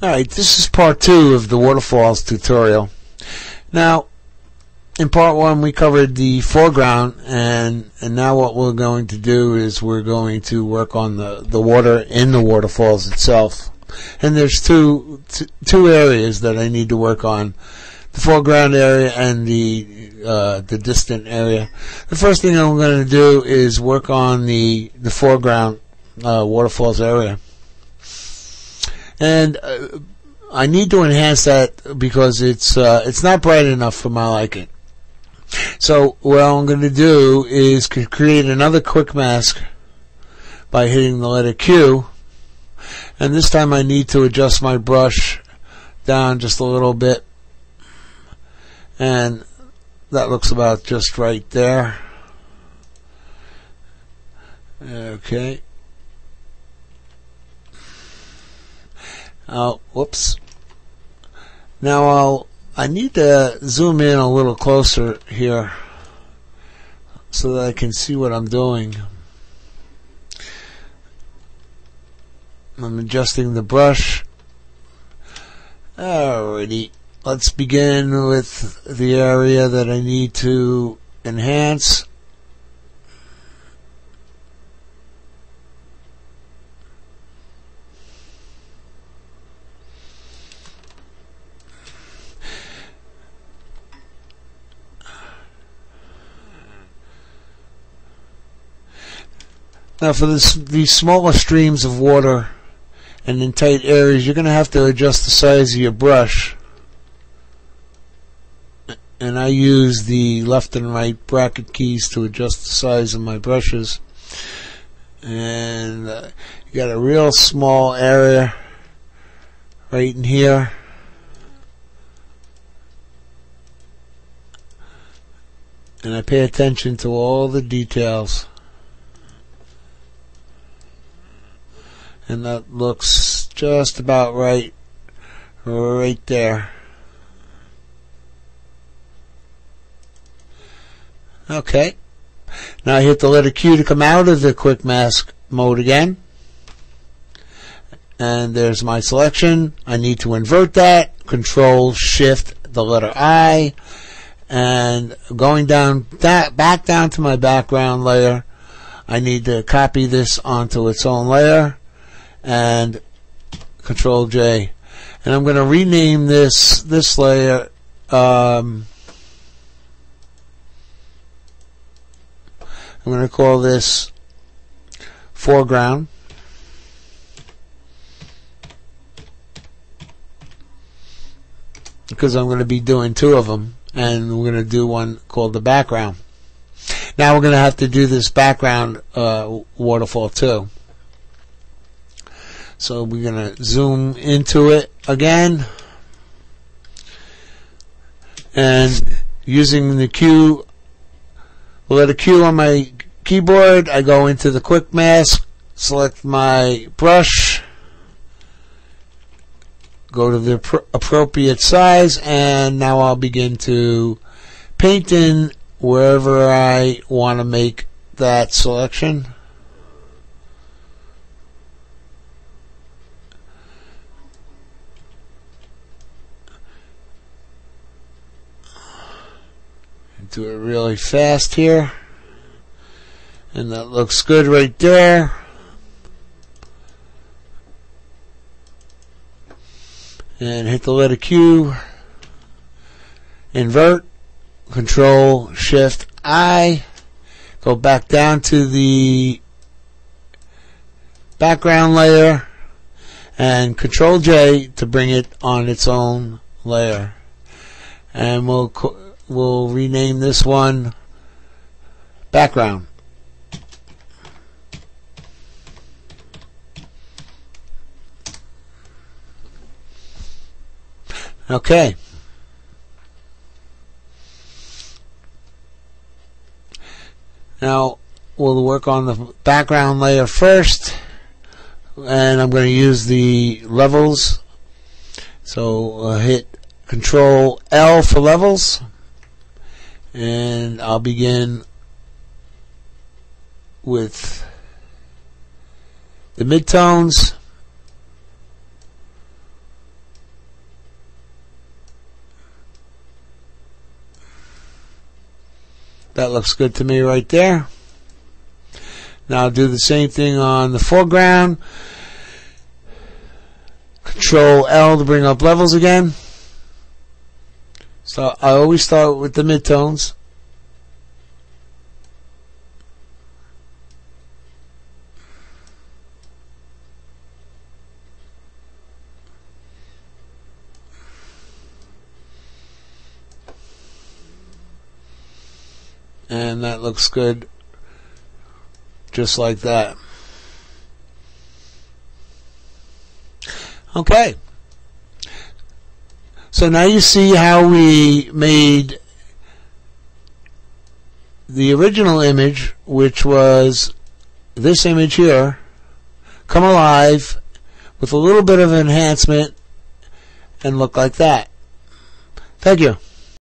Alright, this is part 2 of the waterfalls tutorial. Now, in part 1 we covered the foreground, and now what we're going to do is we're going to work on the water in the waterfalls itself. And there's two areas that I need to work on: the foreground area and the distant area. The first thing I'm going to do is work on the foreground waterfalls area. And I need to enhance that because it's not bright enough for my liking. So what I'm going to do is create another quick mask by hitting the letter Q, and this time I need to adjust my brush down just a little bit, and that looks about just right there. Okay. Whoops. Now I need to zoom in a little closer here so that I can see what I'm doing. I'm adjusting the brush. Alrighty. Let's begin with the area that I need to enhance. Now for these smaller streams of water and in tight areas, you're going to have to adjust the size of your brush. And I use the left and right bracket keys to adjust the size of my brushes. And you got a real small area right in here. And I pay attention to all the details. And that looks just about right there. Okay. Now I hit the letter Q to come out of the quick mask mode again. And there's my selection. I need to invert that. Control Shift the letter I. And going down back down to my background layer, I need to copy this onto its own layer. And Control J, and I'm going to rename this layer I'm going to call this foreground, because I'm going to be doing two of them, and we're going to do one called the background. Now we're going to have to do this background waterfall too. So we're going to zoom into it again, and using the letter Q on my keyboard, I go into the quick mask, select my brush, go to the appropriate size, and now I'll begin to paint in wherever I want to make that selection. Do it really fast here, and that looks good right there. And hit the letter Q, invert, Control Shift I, go back down to the background layer, and Control J to bring it on its own layer. And we'll rename this one background. Okay. Now we'll work on the background layer first, and I'm going to use the levels. So hit Control L for levels. And I'll begin with the midtones, That looks good to me right there. Now I'll do the same thing on the foreground. Control L to bring up levels again. So I always start with the midtones. And that looks good, just like that. Okay. So now you see how we made the original image, which was this image here, come alive with a little bit of enhancement and look like that. Thank you.